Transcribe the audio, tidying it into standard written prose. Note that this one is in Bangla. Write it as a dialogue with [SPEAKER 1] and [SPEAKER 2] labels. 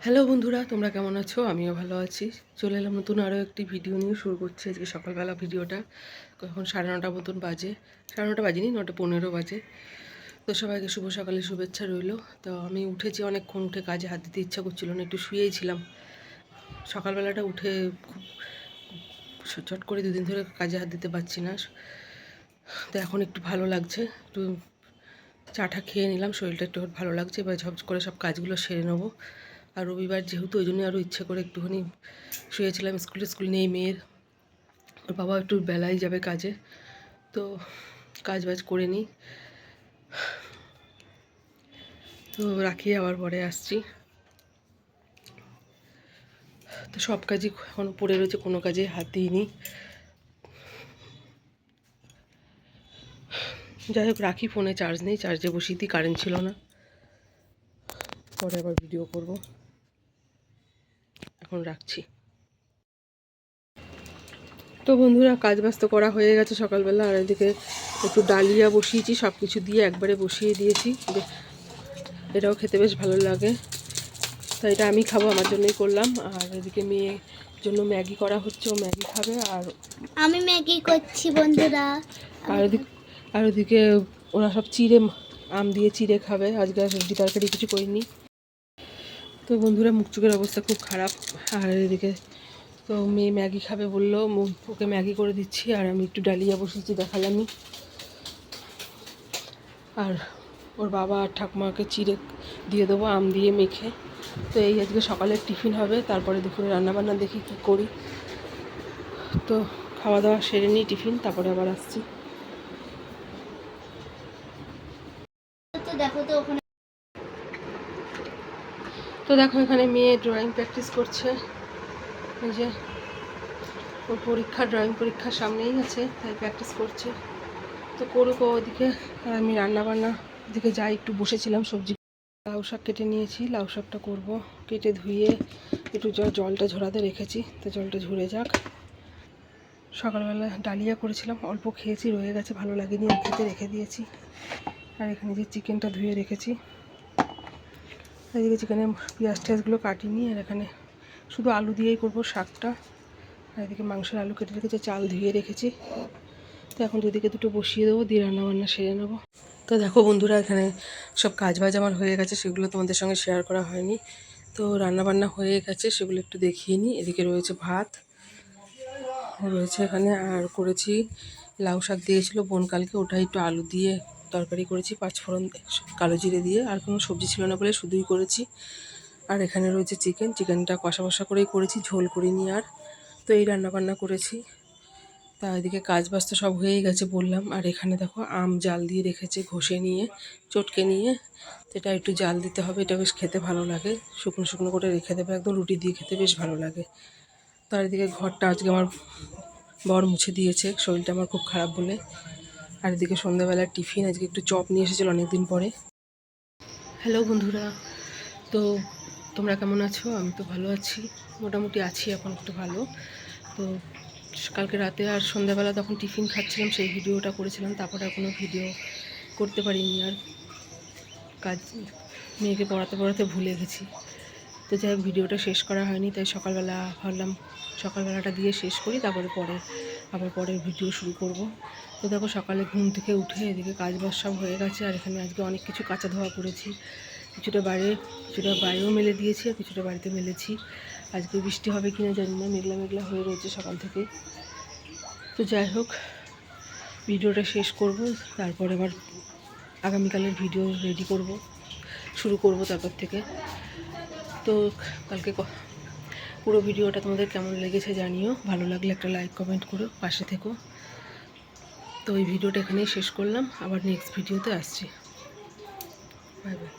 [SPEAKER 1] হ্যালো বন্ধুরা, তোমরা কেমন আছো? আমিও ভালো আছি। চলে এলাম নতুন আরও একটি ভিডিও নিয়ে। শুরু করছি আজকে সকালবেলা ভিডিওটা। এখন 9:30 মতন বাজে, 9:30 বাজেনি, 9:15 বাজে। তো সবাইকে শুভ সকালে শুভেচ্ছা রইলো। তো আমি উঠেছি অনেকক্ষণ, উঠে কাজে হাত দিতে ইচ্ছা করছিল না, একটু শুয়েই ছিলাম। সকালবেলাটা উঠে খুব চট করে 2 দিন ধরে কাজে হাত দিতে পারছি না। তো এখন একটু ভালো লাগছে, একটু চাটা খেয়ে নিলাম, শরীরটা একটু ভালো লাগছে। এবার ঝপ করে সব কাজগুলো সেরে নেবো। আর রবিবার যেহেতু, ওই জন্যই আরও ইচ্ছে করে একটুখানি শুয়েছিলাম। স্কুল নেই মেয়ের, ওর বাবা একটু বেলায় যাবে কাজে, তো কাজ বাজ করে নিই। তো রাখি, আবার পরে আসছি। তো সব কাজই এখন পড়ে রয়েছে, কোনো কাজে হাত দিইনি। যাই হোক, রাখি। ফোনে চার্জ নেই, চার্জে বসিয়ে দিই, কারেন্ট ছিল না। পরে আবার ভিডিও করব, এখন রাখছি। তো বন্ধুরা, কাজ বাজ করা হয়ে গেছে সকালবেলা। আর এদিকে একটু ডালিয়া বসিয়েছি, সব কিছু দিয়ে একবারে বসিয়ে দিয়েছি। এটাও খেতে বেশ ভালো লাগে, তাই এটা আমি খাবো, আমার জন্যই করলাম। আর এদিকে মেয়ের জন্য ম্যাগি করা হচ্ছে, ও ম্যাগি খাবে। আর
[SPEAKER 2] আমি ম্যাগি করছি বন্ধুরা।
[SPEAKER 1] আর ওদিকে ওরা সব চিড়ে, আম দিয়ে চিড়ে খাবে। আজকে আর সবজি তরকারি কিছু করিনি। তো বন্ধুরা, মুখ চোখের অবস্থা খুব খারাপ। আর এদিকে তো মেয়ে ম্যাগি খাবে বললো, ওকে ম্যাগি করে দিচ্ছি। আর আমি একটু ডালিয়া বসেছি, দেখালামই। আর ওর বাবা আর ঠাকুমাকে চিড়ে দিয়ে দেবো, আম দিয়ে মেখে। তো এই আজকে সকালের টিফিন হবে। তারপরে দুপুরে রান্নাবান্না দেখি কী করি। তো খাওয়া দাওয়া সেরে নিই, টিফিন, তারপরে আবার আসছি। তো দেখো, এখানে মেয়ে ড্রয়িং প্র্যাকটিস করছে। এই যে ওর ড্রয়িং পরীক্ষা সামনেই আছে, তাই প্র্যাকটিস করছে। তো করুক ওদিকে, আর আমি রান্নাবান্না দিকে যাই। একটু বসেছিলাম, সবজি লাউ শাক কেটে নিয়েছি, লাউ শাকটা করবো। কেটে ধুয়ে একটু জলটা ঝরাতে রেখেছি, তো জলটা ঝরে যাক। সকালবেলা ডালিয়া করেছিলাম, অল্প খেয়েছি, রয়ে গেছে, ভালো লাগেনি, আর খেতে রেখে দিয়েছি। আর এখানে যে চিকেনটা ধুয়ে রেখেছি, এদিকে চিকেনে পেঁয়াজ টেয়াজগুলো কাটিনি। আর এখানে শুধু আলু দিয়েই করবো শাকটা। আর এদিকে মাংসের আলু কেটে রেখেছি, চাল ধুয়ে রেখেছি। তো এখন দুদিকে দুটো বসিয়ে দেবো, দিয়ে রান্নাবান্না সেরে নেবো। তো দেখো বন্ধুরা, এখানে সব কাজ বাজ আমার হয়ে গেছে, সেগুলো তোমাদের সঙ্গে শেয়ার করা হয়নি। তো রান্নাবান্না হয়ে গেছে, সেগুলো একটু দেখিয়ে নিই। এদিকে রয়েছে ভাত রয়েছে এখানে, আর করেছি লাউ শাক দিয়েছিল বোন কালকে, ওটাই একটু আলু দিয়ে তরকারি করেছি, 5 ফোড়ন কালো জিরে দিয়ে। আর কোনো সবজি ছিল না বলে শুধুই করেছি। আর এখানে রয়েছে চিকেনটা কষা কষা করেই করেছি, ঝোল করিনি আর। তো এই রান্নাবান্না করেছি। তা এদিকে কাজ বাজ তো সব হয়েই গেছে বললাম। আর এখানে দেখো আম জাল দিয়ে রেখেছে, ঘষে নিয়ে, চটকে নিয়ে। এটা একটু জাল দিতে হবে, এটা বেশ খেতে ভালো লাগে। শুকনো শুকনো করে রেখে দেবে, একদম রুটি দিয়ে খেতে বেশ ভালো লাগে। তো আর এদিকে ঘরটা আজকে আমার বর মুছে দিয়েছে, শরীরটা আমার খুব খারাপ বলে। আর এদিকে সন্ধ্যাবেলার টিফিন, আজকে একটু চপ নিয়ে এসেছিলো অনেকদিন পরে। হ্যালো বন্ধুরা, তো তোমরা কেমন আছো? আমি তো ভালো আছি, মোটামুটি আছি এখন একটু ভালো। তো কালকে রাতে আর সন্ধ্যাবেলা তখন টিফিন খাচ্ছিলাম, সেই ভিডিওটা করেছিলাম। তারপরে আর কোনো ভিডিও করতে পারিনি, আর কাজ, মেয়েকে পড়াতে পড়াতে ভুলে গেছি। তো যাই হোক, ভিডিওটা শেষ করা হয়নি, তাই সকালবেলা ভাবলাম সকালবেলাটা দিয়ে শেষ করি, তারপরে আবার পরের ভিডিও শুরু করব। তো দেখো, সকালে ঘুম থেকে উঠে এদিকে কাজ বাজ সব হয়ে গেছে। আর এখানে আজকে অনেক কিছু কাঁচা ধোয়া করেছি, কিছুটা বাইরেও মেলে দিয়েছি, আর কিছুটা বাড়িতে মেলেছি। আজকে বৃষ্টি হবে কিনা জানি না, মেঘলা মেঘলা হয়ে রয়েছে সকাল থেকে। তো যাই হোক, ভিডিওটা শেষ করব, তারপরে আবার আগামীকালের ভিডিও রেডি করব, শুরু করব তারপর থেকে। তো কালকে পুরো ভিডিওটা তোমাদের কেমন লেগেছে জানিও, ভালো লাগলে একটা লাইক কমেন্ট করো, পাশে থেকো। তো এই ভিডিওটা এখানেই শেষ করলাম, আবার নেক্সট ভিডিওতে আসছি। Bye bye.